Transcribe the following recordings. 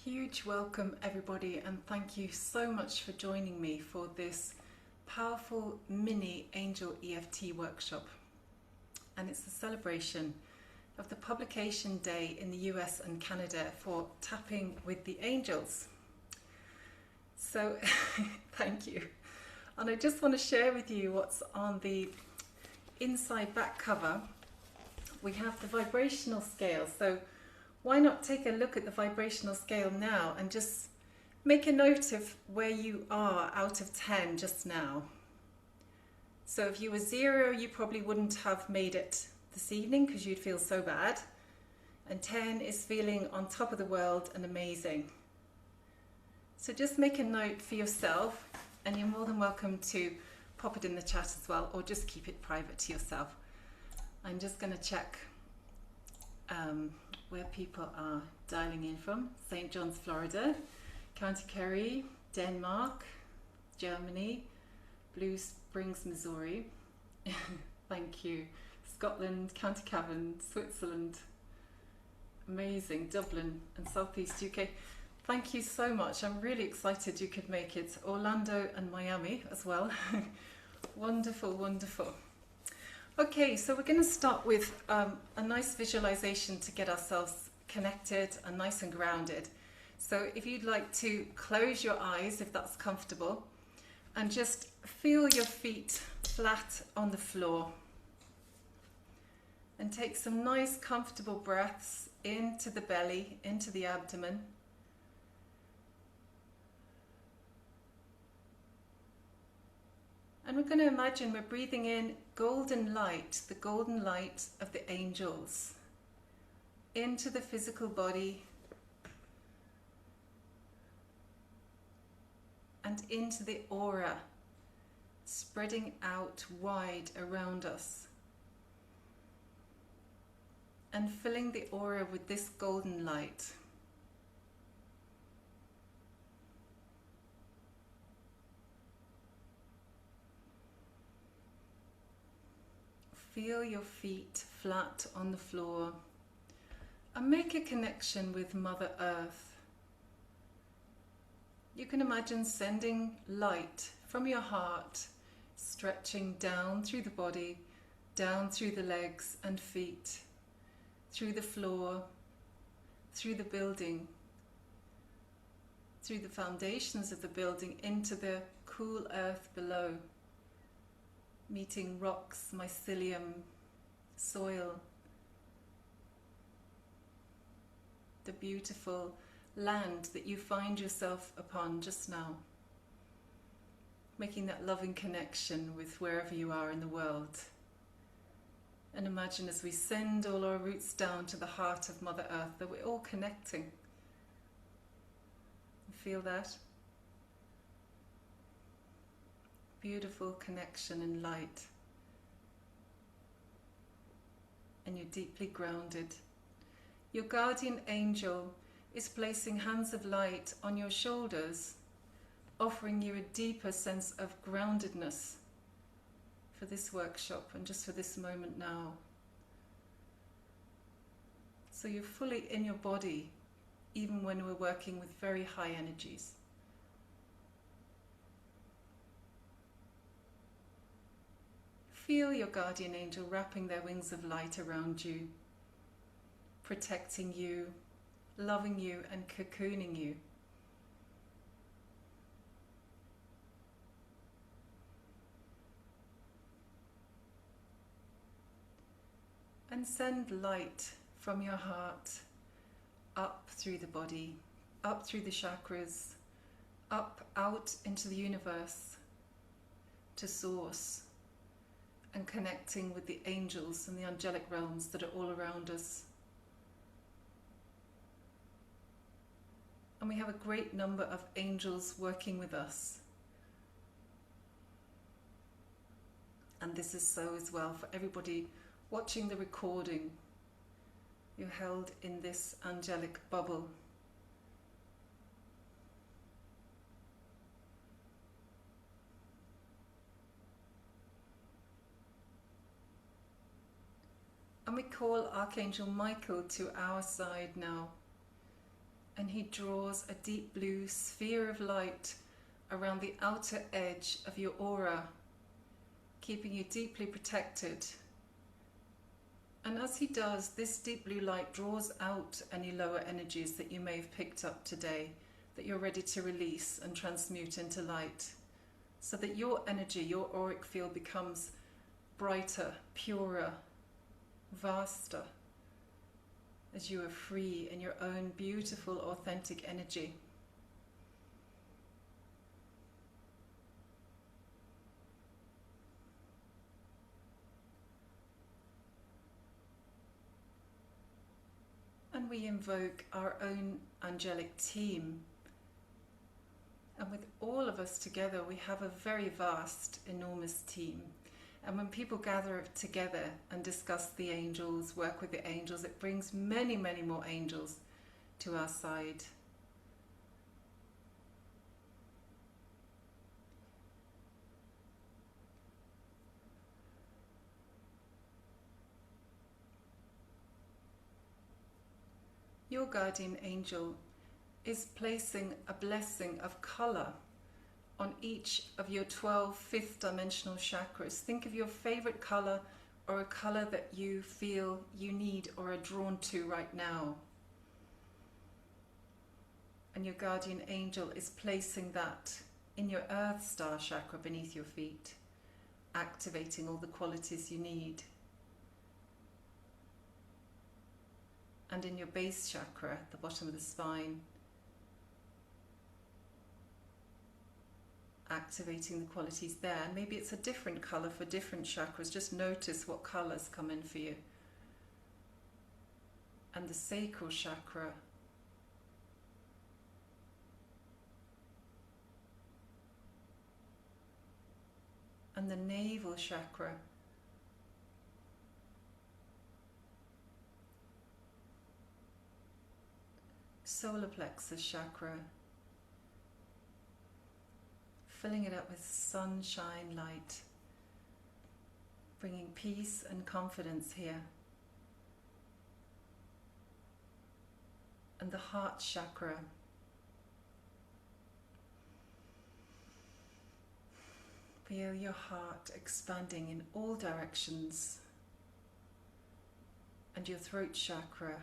Huge welcome everybody, and thank you so much for joining me for this powerful mini Angel EFT workshop. And it's a celebration of the publication day in the US and Canada for tapping with the angels. So thank you. And I just want to share with you what's on the inside back cover. We have the vibrational scale. So why not take a look at the vibrational scale now and just make a note of where you are out of 10 just now. So if you were 0, you probably wouldn't have made it this evening because you'd feel so bad. And 10 is feeling on top of the world and amazing. So just make a note for yourself, and you're more than welcome to pop it in the chat as well, or just keep it private to yourself. I'm just going to check where people are dialing in from. St. John's, Florida, County Kerry, Denmark, Germany, Blue Springs, Missouri. Thank you. Scotland, County Cavan, Switzerland. Amazing. Dublin and Southeast UK. Thank you so much. I'm really excited you could make it. Orlando and Miami as well. Wonderful, wonderful. Okay, so we're going to start with a nice visualization to get ourselves connected and nice and grounded. So if you'd like to close your eyes, if that's comfortable, and just feel your feet flat on the floor. And take some nice comfortable breaths into the belly, into the abdomen. And we're going to imagine we're breathing in golden light, the golden light of the angels, into the physical body and into the aura, spreading out wide around us, and filling the aura with this golden light. Feel your feet flat on the floor and make a connection with Mother Earth. You can imagine sending light from your heart, stretching down through the body, down through the legs and feet, through the floor, through the building, through the foundations of the building, into the cool earth below, meeting rocks, mycelium, soil, the beautiful land that you find yourself upon just now, making that loving connection with wherever you are in the world. And imagine as we send all our roots down to the heart of Mother Earth that we're all connecting. Feel that? Beautiful connection and light. And you're deeply grounded. Your guardian angel is placing hands of light on your shoulders, offering you a deeper sense of groundedness for this workshop and just for this moment now. So you're fully in your body, even when we're working with very high energies. Feel your guardian angel wrapping their wings of light around you, protecting you, loving you and cocooning you. And send light from your heart up through the body, up through the chakras, up out into the universe, to source, and connecting with the angels and the angelic realms that are all around us. And we have a great number of angels working with us. And this is so as well for everybody watching the recording. You're held in this angelic bubble. And we call Archangel Michael to our side now. and he draws a deep blue sphere of light around the outer edge of your aura, keeping you deeply protected. And as he does, this deep blue light draws out any lower energies that you may have picked up today, that you're ready to release and transmute into light, so that your energy, your auric field, becomes brighter, purer, vaster, as you are free in your own beautiful, authentic energy. And we invoke our own angelic team. And with all of us together, we have a very vast, enormous team. And when people gather together and discuss the angels, work with the angels, it brings many, many more angels to our side. Your guardian angel is placing a blessing of color on each of your 12 fifth dimensional chakras. Think of your favorite color, or a color that you feel you need or are drawn to right now. And your guardian angel is placing that in your earth star chakra beneath your feet, activating all the qualities you need. And in your base chakra, at the bottom of the spine, activating the qualities there. And maybe it's a different color for different chakras. Just notice what colors come in for you. And the sacral chakra, and the navel chakra, solar plexus chakra, filling it up with sunshine light, bringing peace and confidence here. And the heart chakra, feel your heart expanding in all directions. And your throat chakra,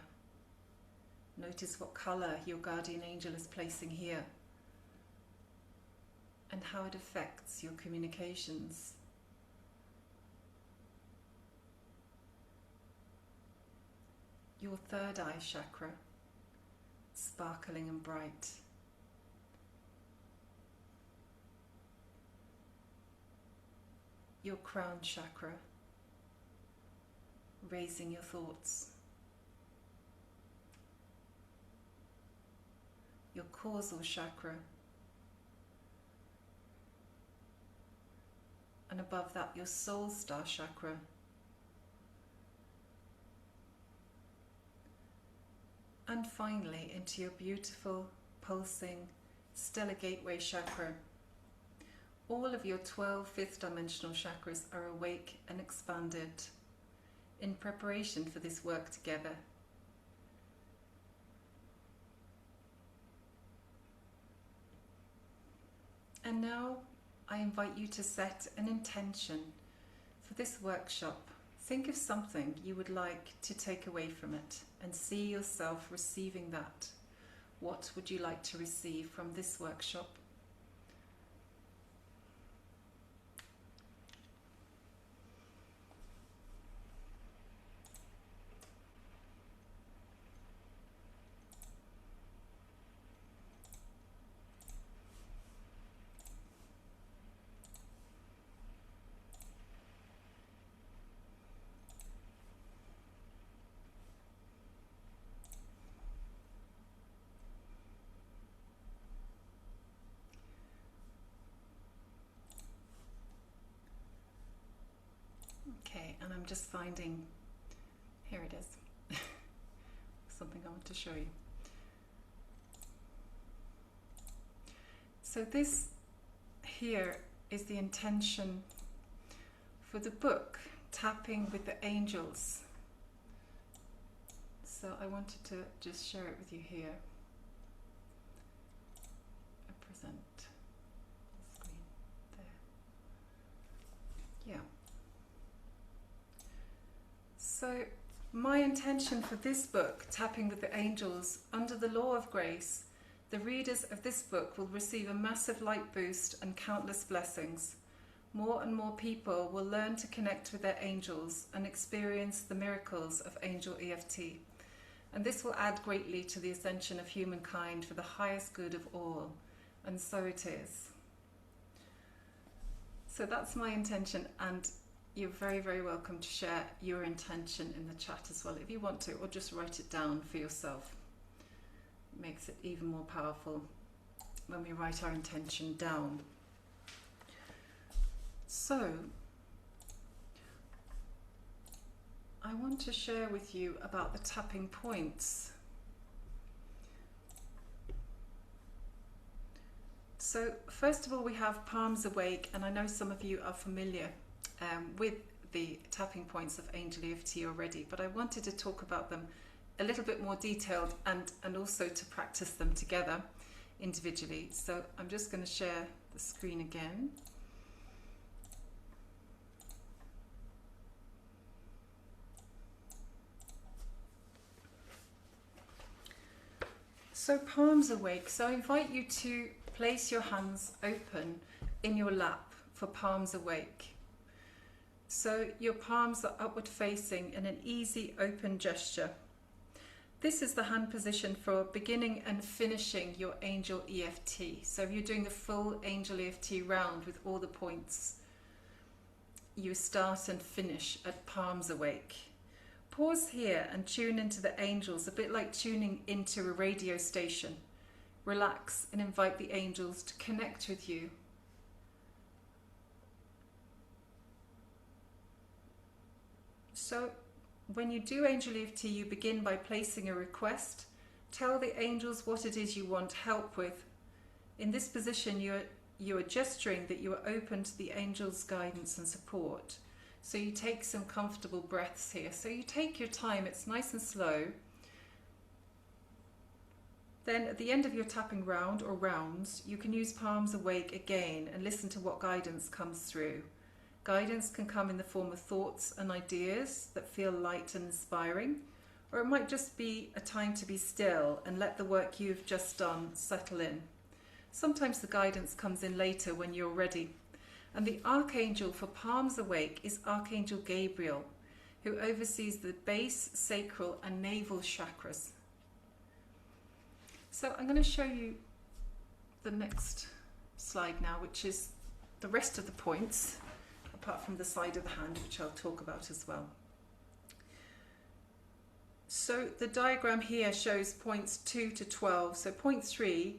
notice what color your guardian angel is placing here, and how it affects your communications. Your third eye chakra, sparkling and bright. Your crown chakra, raising your thoughts. Your causal chakra, and above that your soul star chakra. And finally into your beautiful, pulsing, stellar gateway chakra. All of your 12 fifth dimensional chakras are awake and expanded in preparation for this work together. And now I invite you to set an intention for this workshop. Think of something you would like to take away from it and see yourself receiving that. What would you like to receive from this workshop? Okay, and I'm just finding, here it is, something I want to show you. So this here is the intention for the book, Tapping with the Angels. So I wanted to just share it with you here. Yeah. So my intention for this book, Tapping with the Angels, under the law of grace, the readers of this book will receive a massive light boost and countless blessings. More and more people will learn to connect with their angels and experience the miracles of Angel EFT. And this will add greatly to the ascension of humankind for the highest good of all. And so it is. So that's my intention, and you're very, very welcome to share your intention in the chat as well if you want to, or just write it down for yourself. It makes it even more powerful when we write our intention down. So, I want to share with you about the tapping points. So, first of all, we have palms awake, and I know some of you are familiar with the tapping points of Angel EFT already, but I wanted to talk about them a little bit more detailed and also to practice them together individually. So I'm just going to share the screen again. So palms awake. So I invite you to place your hands open in your lap for palms awake. So your palms are upward facing in an easy open gesture. This is the hand position for beginning and finishing your Angel EFT. So if you're doing the full Angel EFT round with all the points, you start and finish at palms awake. Pause here and tune into the angels, a bit like tuning into a radio station. Relax and invite the angels to connect with you. So when you do Angel EFT, you begin by placing a request. Tell the angels what it is you want help with. In this position, you are gesturing that you are open to the angels' guidance and support. So you take some comfortable breaths here. So you take your time, it's nice and slow. Then at the end of your tapping round or rounds, you can use palms awake again and listen to what guidance comes through. Guidance can come in the form of thoughts and ideas that feel light and inspiring, or it might just be a time to be still and let the work you've just done settle in. Sometimes the guidance comes in later when you're ready. And the Archangel for palms awake is Archangel Gabriel, who oversees the base, sacral and navel chakras. So I'm going to show you the next slide now, which is the rest of the points, apart from the side of the hand, which I'll talk about as well. So the diagram here shows points 2 to 12. So point 3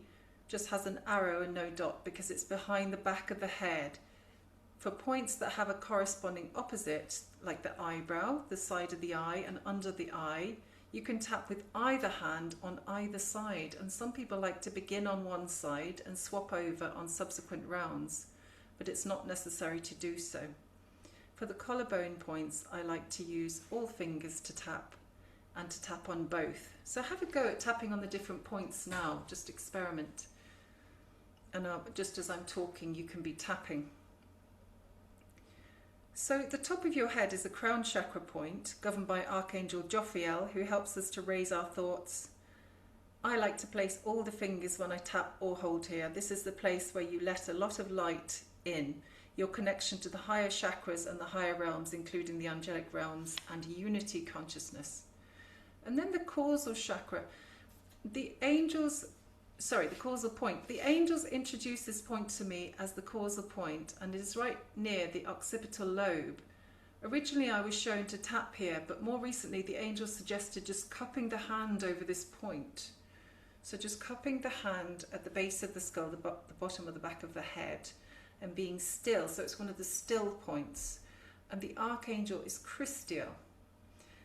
just has an arrow and no dot because it's behind the back of the head. For points that have a corresponding opposite, like the eyebrow, the side of the eye and under the eye, you can tap with either hand on either side. And some people like to begin on one side and swap over on subsequent rounds, but it's not necessary to do so. For the collarbone points, I like to use all fingers to tap and to tap on both. So have a go at tapping on the different points now, just experiment. And just as I'm talking, you can be tapping. So the top of your head is the crown chakra point, governed by Archangel Jophiel, who helps us to raise our thoughts. I like to place all the fingers when I tap or hold here. This is the place where you let a lot of light in, your connection to the higher chakras and the higher realms, including the angelic realms and unity consciousness. And then the causal chakra, the causal point. The angels introduce this point to me as the causal point, and it is right near the occipital lobe. Originally I was shown to tap here, but more recently the angels suggested just cupping the hand over this point. So just cupping the hand at the base of the skull, the bottom of the back of the head, and being still. So it's one of the still points. And the archangel is Christiel.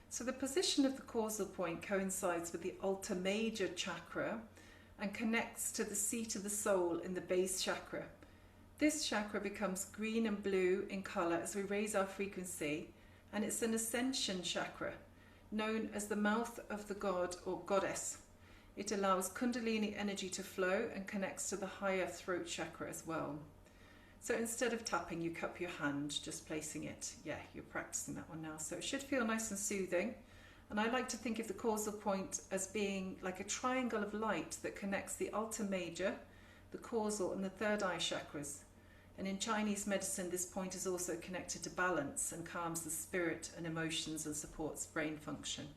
So the position of the causal point coincides with the altar major chakra and connects to the seat of the soul in the base chakra. This chakra becomes green and blue in colour as we raise our frequency, and it's an ascension chakra, known as the mouth of the god or goddess. It allows Kundalini energy to flow and connects to the higher throat chakra as well. So instead of tapping, you cup your hand, just placing it. Yeah, you're practicing that one now. So it should feel nice and soothing. And I like to think of the causal point as being like a triangle of light that connects the altar major, the causal, and the third eye chakras. And in Chinese medicine, this point is also connected to balance and calms the spirit and emotions and supports brain function.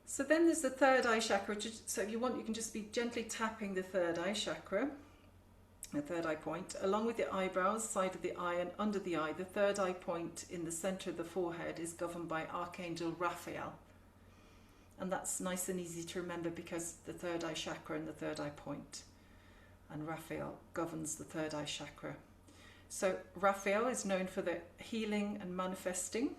So then there's the third eye chakra. So if you want, you can just be gently tapping the third eye chakra, the third eye point, along with the eyebrows, side of the eye and under the eye. The third eye point in the center of the forehead is governed by Archangel Raphael. And that's nice and easy to remember because the third eye chakra and the third eye point. And Raphael governs the third eye chakra. So Raphael is known for the healing and manifesting.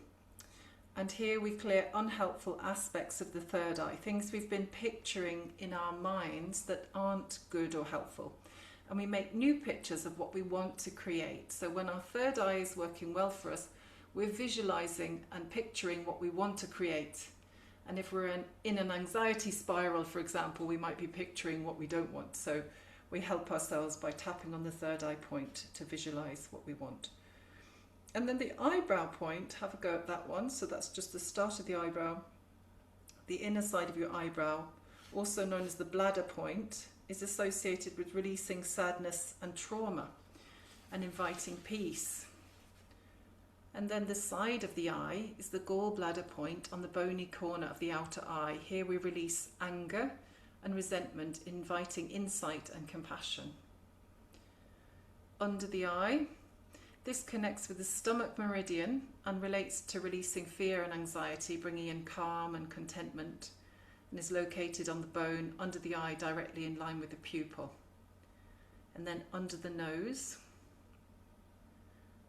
And here we clear unhelpful aspects of the third eye, things we've been picturing in our minds that aren't good or helpful. And we make new pictures of what we want to create. So when our third eye is working well for us, we're visualizing and picturing what we want to create. And if we're in an anxiety spiral, for example, we might be picturing what we don't want. So we help ourselves by tapping on the third eye point to visualize what we want. And then the eyebrow point, have a go at that one. So that's just the start of the eyebrow. The inner side of your eyebrow, also known as the bladder point, is associated with releasing sadness and trauma and inviting peace. And then the side of the eye is the gallbladder point on the bony corner of the outer eye. Here we release anger and resentment, inviting insight and compassion. Under the eye, this connects with the stomach meridian and relates to releasing fear and anxiety, bringing in calm and contentment, and is located on the bone under the eye, directly in line with the pupil. And then under the nose,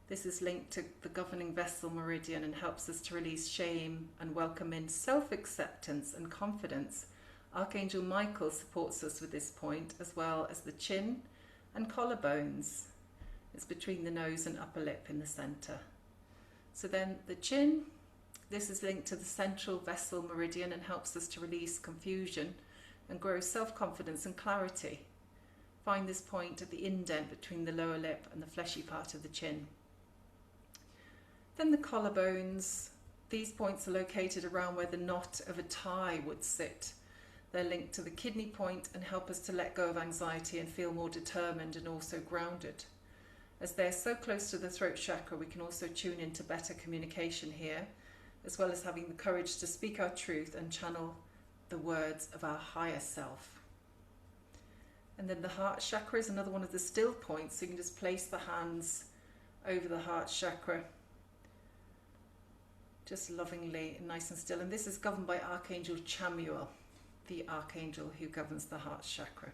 this is linked to the governing vessel meridian and helps us to release shame and welcome in self-acceptance and confidence. Archangel Michael supports us with this point, as well as the chin and collarbones. It's between the nose and upper lip in the center. So then the chin, this is linked to the central vessel meridian and helps us to release confusion and grow self-confidence and clarity. Find this point at the indent between the lower lip and the fleshy part of the chin. Then the collarbones, these points are located around where the knot of a tie would sit. They're linked to the kidney point and help us to let go of anxiety and feel more determined and also grounded. As they're so close to the throat chakra, we can also tune into better communication here, as well as having the courage to speak our truth and channel the words of our higher self. And then the heart chakra is another one of the still points, so you can just place the hands over the heart chakra, just lovingly and nice and still. And this is governed by Archangel Michael, the archangel who governs the heart chakra.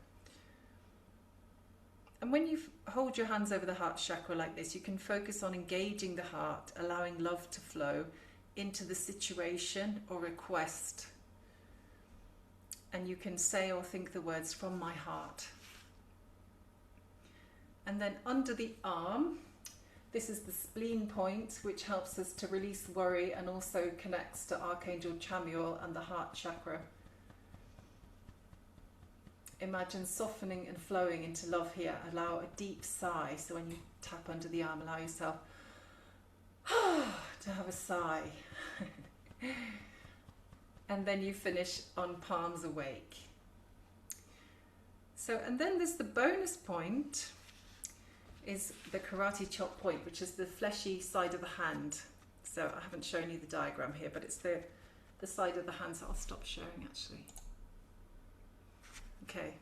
And when you hold your hands over the heart chakra like this, you can focus on engaging the heart, allowing love to flow into the situation or request. And you can say or think the words, "From my heart." And then under the arm, this is the spleen point, which helps us to release worry and also connects to Archangel Michael and the heart chakra. Imagine softening and flowing into love here. Allow a deep sigh. So when you tap under the arm, allow yourself to have a sigh. And then you finish on palms awake. So, and then there's the bonus point, is the karate chop point, which is the fleshy side of the hand. So I haven't shown you the diagram here, but it's the side of the hand. So I'll stop sharing actually. Okay,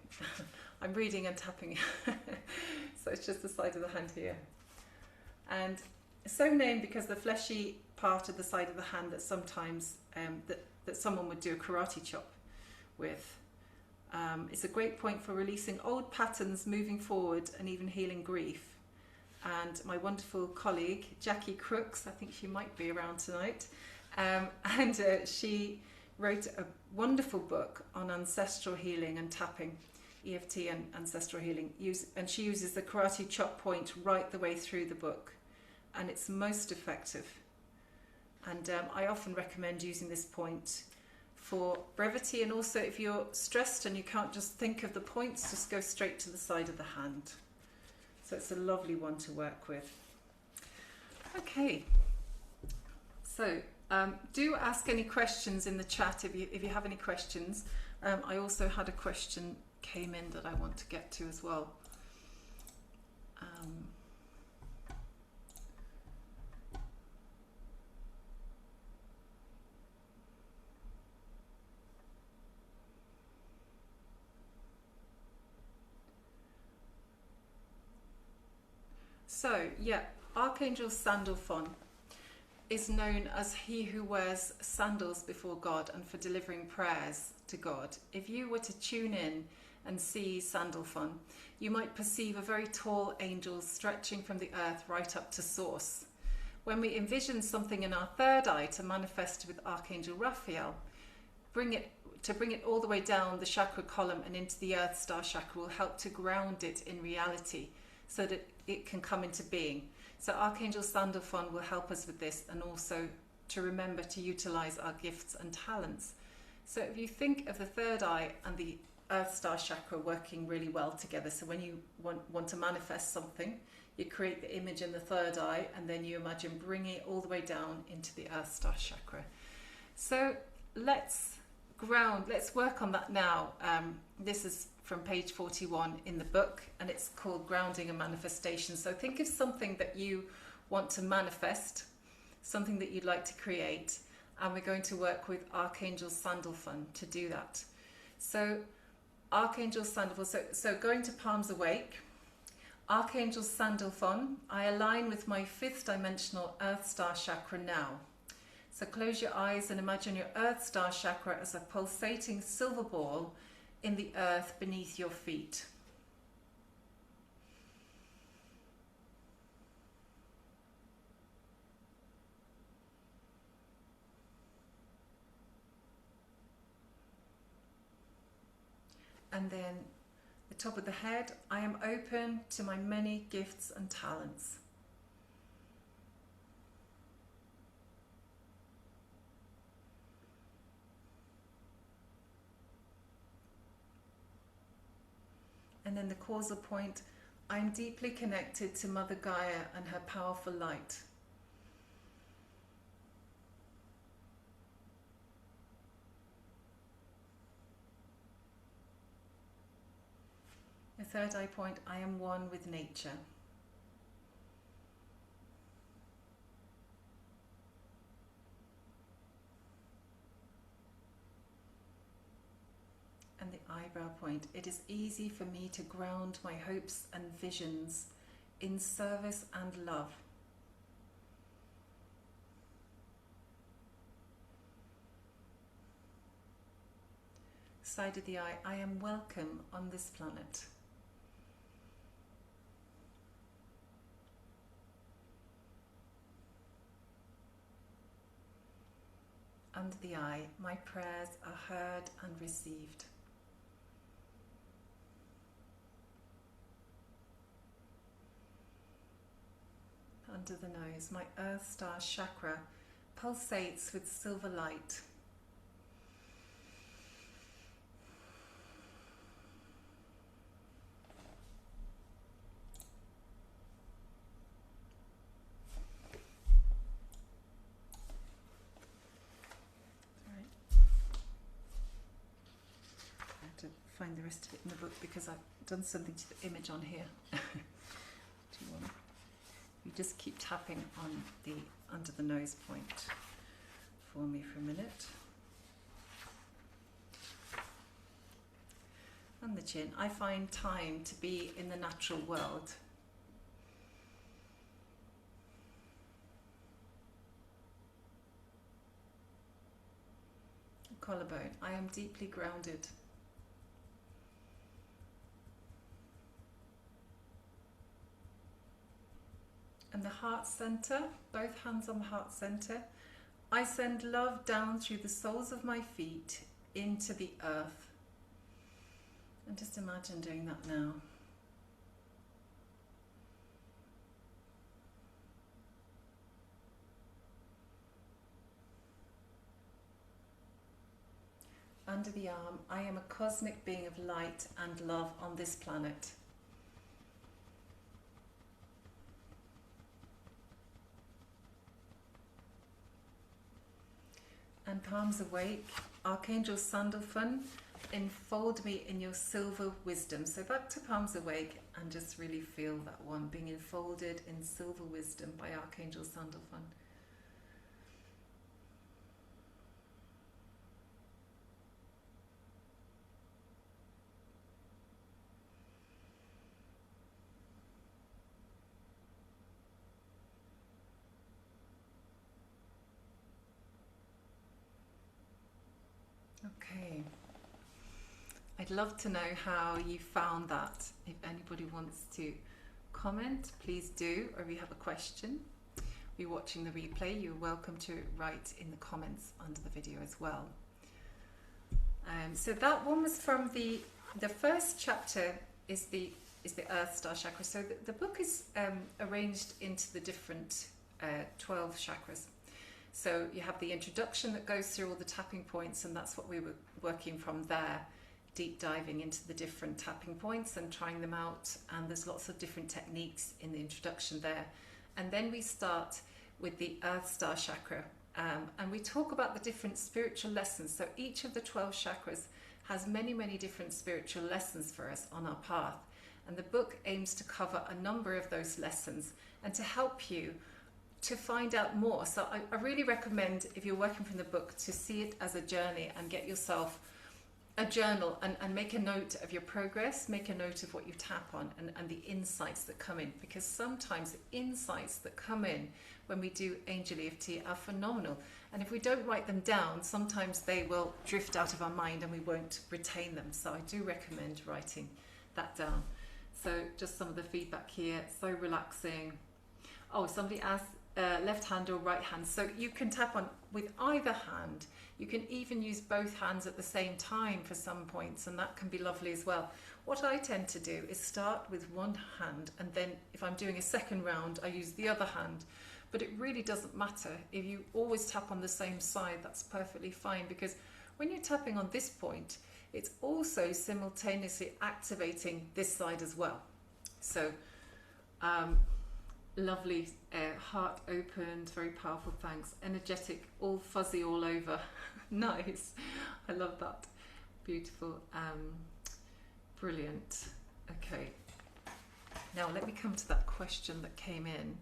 I'm reading and tapping, so it's just the side of the hand here. And it's so named because the fleshy part of the side of the hand that sometimes that someone would do a karate chop with. It's a great point for releasing old patterns, moving forward, and even healing grief. And my wonderful colleague Jackie Crooks, I think she might be around tonight, she wrote a wonderful book on ancestral healing and tapping, EFT and ancestral healing, and she uses the karate chop point right the way through the book, and it's most effective. And I often recommend using this point for brevity, and also if you're stressed and you can't just think of the points, just go straight to the side of the hand. So it's a lovely one to work with. Okay, so do ask any questions in the chat if you have any questions. I also had a question came in that I want to get to as well. So, yeah, Archangel Sandalphon is known as he who wears sandals before God and for delivering prayers to God. If you were to tune in and see Sandalphon, you might perceive a very tall angel stretching from the earth right up to source. When we envision something in our third eye to manifest with Archangel Raphael, bring it all the way down the chakra column and into the earth star chakra will help to ground it in reality so that it can come into being. So Archangel Sandalphon will help us with this, and also to remember to utilize our gifts and talents. So if you think of the third eye and the earth star chakra working really well together, so when you want to manifest something, you create the image in the third eye, and then you imagine bringing it all the way down into the earth star chakra. So let's work on that now. This is from page 41 in the book, and it's called Grounding and Manifestation. So think of something that you want to manifest, something that you'd like to create, and we're going to work with Archangel Sandalphon to do that. So Archangel Sandalphon, so going to palms awake, Archangel Sandalphon, I align with my 5th dimensional earth star chakra now. So close your eyes and imagine your earth star chakra as a pulsating silver ball in the earth beneath your feet. And then the top of the head, I am open to my many gifts and talents. And then the causal point, I am deeply connected to Mother Gaia and her powerful light. The third eye point, I am one with nature. And the eyebrow point, it is easy for me to ground my hopes and visions in service and love. Side of the eye, I am welcome on this planet. Under the eye, my prayers are heard and received. Under the nose, my earth star chakra pulsates with silver light. Find the rest of it in the book because I've done something to the image on here. You just keep tapping on the under the nose point for me for a minute. And the chin. I find time to be in the natural world. Collarbone. I am deeply grounded. And the heart center, both hands on the heart center. I send love down through the soles of my feet into the earth. And just imagine doing that now. Under the arm, I am a cosmic being of light and love on this planet. and palms awake. Archangel Sandalphon, enfold me in your silver wisdom. So back to palms awake and just really feel that one, being enfolded in silver wisdom by Archangel Sandalphon. Okay, I'd love to know how you found that. If anybody wants to comment, please do, or if you have a question, if you're watching the replay, you're welcome to write in the comments under the video as well. So that one was from the first chapter is the Earth Star Chakra. So the book is arranged into the different 12 chakras. So you have the introduction that goes through all the tapping points, and that's what we were working from there, deep diving into the different tapping points and trying them out. And there's lots of different techniques in the introduction there. And then we start with the Earth Star Chakra, and we talk about the different spiritual lessons. So each of the 12 chakras has many, many different spiritual lessons for us on our path. And the book aims to cover a number of those lessons and to help you to find out more. So I really recommend, if you're working from the book, to see it as a journey and get yourself a journal and make a note of your progress, make a note of what you tap on and the insights that come in, because sometimes the insights that come in when we do Angel EFT are phenomenal, and if we don't write them down, sometimes they will drift out of our mind and we won't retain them. So I do recommend writing that down. So just some of the feedback here, so relaxing. Oh, somebody asked left hand or right hand. So you can tap on with either hand. You can even use both hands at the same time for some points, and that can be lovely as well. What I tend to do is start with one hand, and then if I'm doing a second round, I use the other hand. But it really doesn't matter. If you always tap on the same side, that's perfectly fine, because when you're tapping on this point, it's also simultaneously activating this side as well. So lovely, heart opened, very powerful, thanks. Energetic, all fuzzy all over. Nice, I love that. Beautiful, brilliant. Okay, now let me come to that question that came in.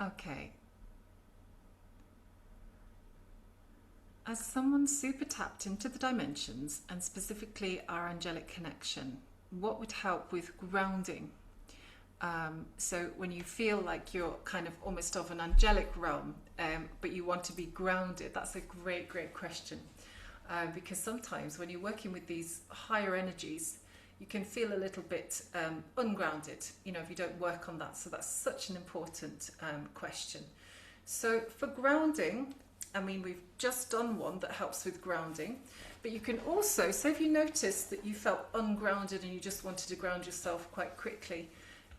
Okay. As someone super tapped into the dimensions, and specifically our angelic connection, what would help with grounding? So when you feel like you're kind of almost of an angelic realm, but you want to be grounded, that's a great, great question. Because sometimes when you're working with these higher energies, you can feel a little bit ungrounded, you know, if you don't work on that. So that's such an important question. So for grounding, I mean, we've just done one that helps with grounding, but you can also, so if you notice that you felt ungrounded and you just wanted to ground yourself quite quickly,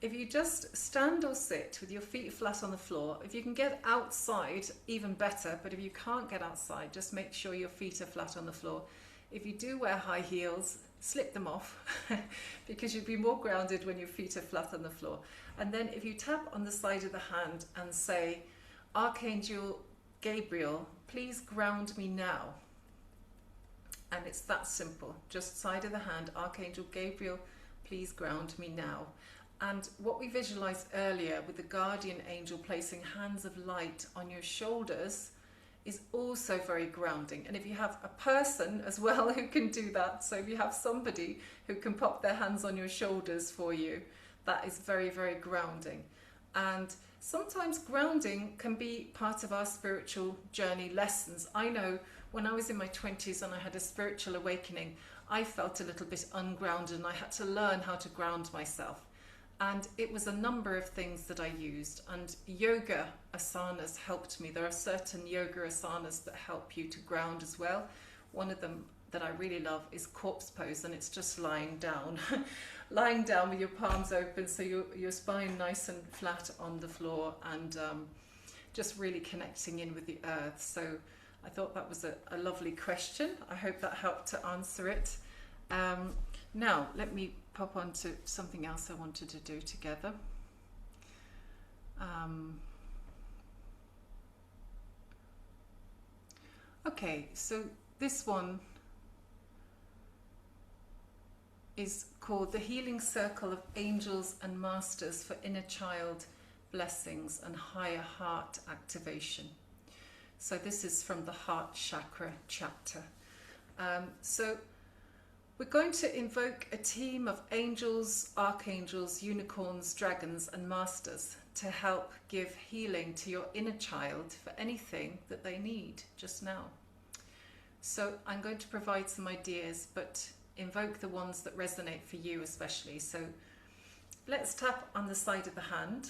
if you just stand or sit with your feet flat on the floor, if you can get outside, even better, but if you can't get outside, just make sure your feet are flat on the floor. If you do wear high heels, slip them off, because you'll be more grounded when your feet are flat on the floor. And then if you tap on the side of the hand and say, Archangel Gabriel, please ground me now. And it's that simple, just side of the hand, Archangel Gabriel, please ground me now. And what we visualized earlier with the guardian angel placing hands of light on your shoulders is also very grounding. And if you have a person as well who can do that, so if you have somebody who can pop their hands on your shoulders for you, that is very, very grounding. And sometimes grounding can be part of our spiritual journey lessons. I know when I was in my 20s and I had a spiritual awakening, I felt a little bit ungrounded and I had to learn how to ground myself. And it was a number of things that I used, and yoga asanas helped me. There are certain yoga asanas that help you to ground as well. One of them that I really love is corpse pose, and it's just lying down. Lying down with your palms open, so your spine nice and flat on the floor, and just really connecting in with the earth. So I thought that was a lovely question. I hope that helped to answer it. Now, let me pop on to something else I wanted to do together. Okay, so this one is called The Healing Circle of Angels and Masters for Inner Child Blessings and Higher Heart Activation. So this is from the Heart Chakra chapter. So we're going to invoke a team of angels, archangels, unicorns, dragons and masters to help give healing to your inner child for anything that they need just now. So I'm going to provide some ideas, but invoke the ones that resonate for you especially. So let's tap on the side of the hand.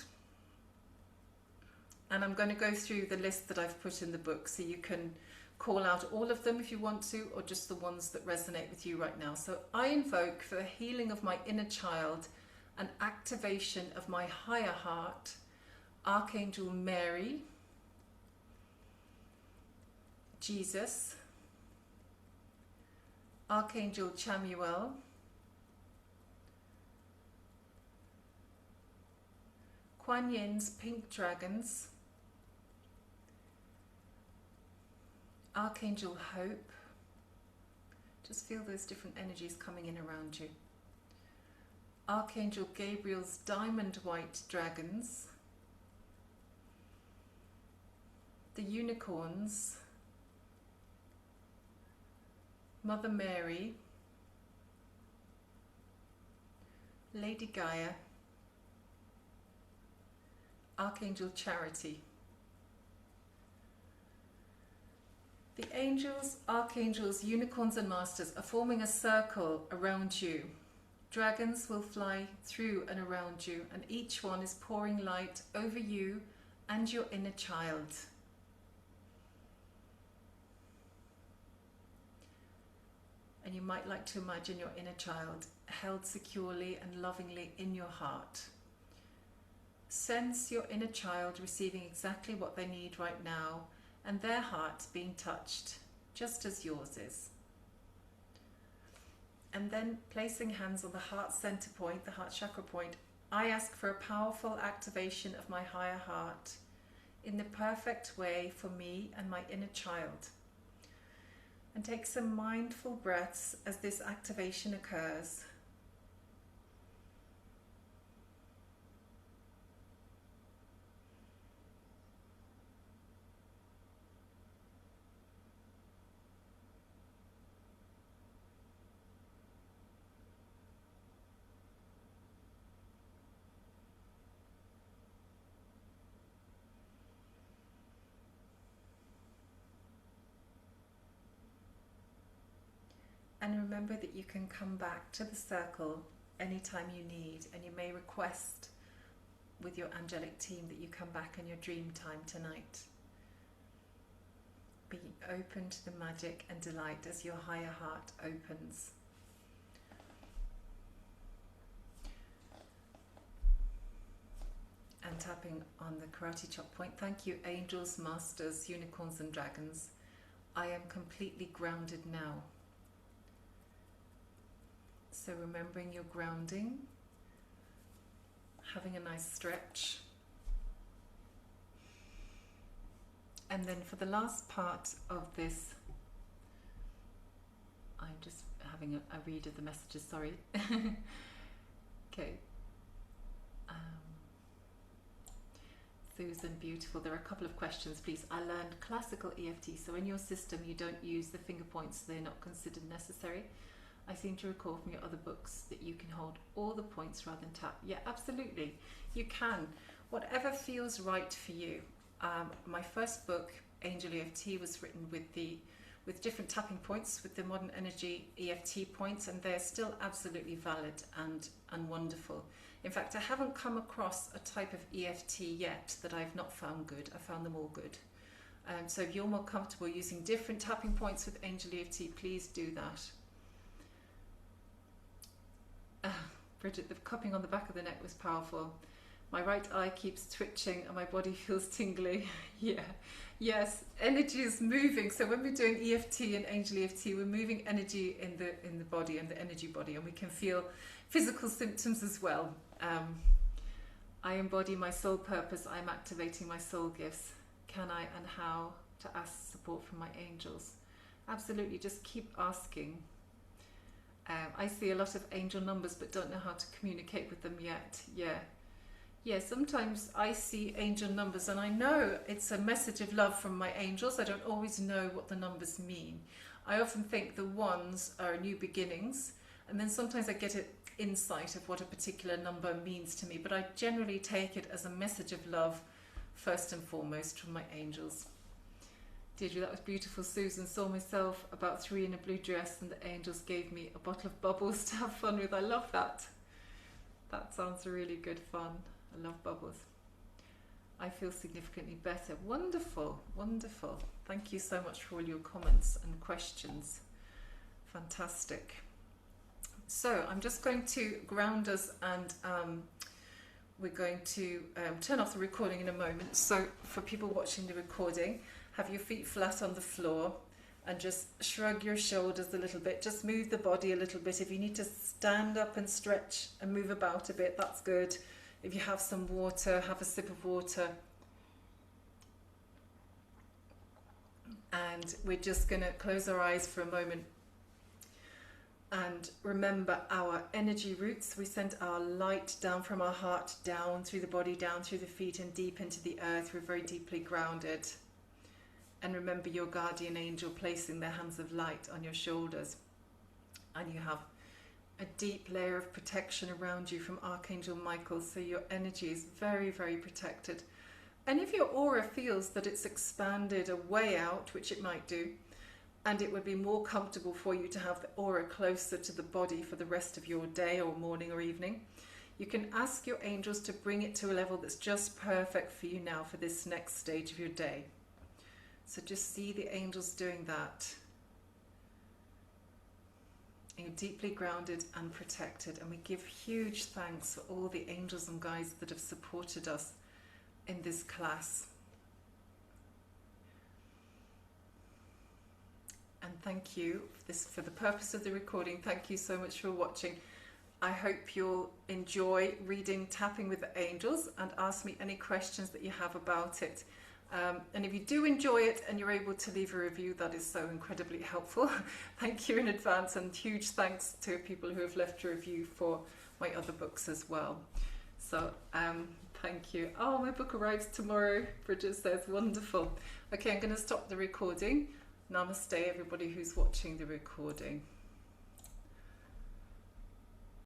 And I'm going to go through the list that I've put in the book, so you can call out all of them if you want to, or just the ones that resonate with you right now. So I invoke for the healing of my inner child and activation of my higher heart, Archangel Mary, Jesus, Archangel Chamuel, Kuan Yin's pink dragons, Archangel Hope. Just feel those different energies coming in around you. Archangel Gabriel's diamond white dragons, the unicorns, Mother Mary, Lady Gaia, Archangel Charity. The angels, archangels, unicorns and masters are forming a circle around you. Dragons will fly through and around you, and each one is pouring light over you and your inner child. And you might like to imagine your inner child held securely and lovingly in your heart. Sense your inner child receiving exactly what they need right now, and their hearts being touched just as yours is. And then placing hands on the heart center point, the heart chakra point, I ask for a powerful activation of my higher heart in the perfect way for me and my inner child. And take some mindful breaths as this activation occurs. And remember that you can come back to the circle anytime you need, and you may request with your angelic team that you come back in your dream time tonight. Be open to the magic and delight as your higher heart opens. And tapping on the karate chop point, thank you angels, masters, unicorns and dragons. I am completely grounded now. So remembering your grounding, having a nice stretch. And then for the last part of this, I'm just having a read of the messages, sorry. Okay. Susan, beautiful. There are a couple of questions, please. I learned classical EFT, so in your system you don't use the finger points, so they're not considered necessary. I seem to recall from your other books that you can hold all the points rather than tap. Yeah, absolutely. You can. Whatever feels right for you. My first book, Angel EFT, was written with different tapping points, with the modern energy EFT points, and they're still absolutely valid and wonderful. In fact, I haven't come across a type of EFT yet that I've not found good. I found them all good. So if you're more comfortable using different tapping points with Angel EFT, please do that. Bridget, the cupping on the back of the neck was powerful. My right eye keeps twitching and my body feels tingly. Yeah, yes, energy is moving. So when we're doing EFT and Angel EFT, we're moving energy in the body and the energy body, and we can feel physical symptoms as well. I embody my soul purpose. I'm activating my soul gifts. Can I and how to ask support from my angels? Absolutely, just keep asking. I see a lot of angel numbers but don't know how to communicate with them yet. Yeah, sometimes I see angel numbers and I know it's a message of love from my angels. I don't always know what the numbers mean. I often think the ones are new beginnings, and then sometimes I get an insight of what a particular number means to me, but I generally take it as a message of love first and foremost from my angels. Deirdre, that was beautiful. Susan, saw myself about 3 in a blue dress and the angels gave me a bottle of bubbles to have fun with. I love that. That sounds really good fun. I love bubbles. I feel significantly better. Wonderful, wonderful. Thank you so much for all your comments and questions. Fantastic. So I'm just going to ground us, and we're going to turn off the recording in a moment. So for people watching the recording, have your feet flat on the floor and just shrug your shoulders a little bit. Just move the body a little bit. If you need to stand up and stretch and move about a bit, that's good. If you have some water, have a sip of water. And we're just going to close our eyes for a moment and remember our energy roots. We send our light down from our heart, down through the body, down through the feet and deep into the earth. We're very deeply grounded. And remember your guardian angel placing their hands of light on your shoulders. And you have a deep layer of protection around you from Archangel Michael, so your energy is very, very protected. And if your aura feels that it's expanded a way out, which it might do, and it would be more comfortable for you to have the aura closer to the body for the rest of your day or morning or evening, you can ask your angels to bring it to a level that's just perfect for you now for this next stage of your day. So just see the angels doing that. And you're deeply grounded and protected, and we give huge thanks for all the angels and guides that have supported us in this class. And thank you for the purpose of the recording. Thank you so much for watching. I hope you'll enjoy reading Tapping with the Angels and ask me any questions that you have about it. And if you do enjoy it and you're able to leave a review, that is so incredibly helpful. Thank you in advance, and huge thanks to people who have left a review for my other books as well. So thank you. Oh, my book arrives tomorrow, Bridget says. Wonderful. Okay, I'm going to stop the recording. Namaste, everybody who's watching the recording.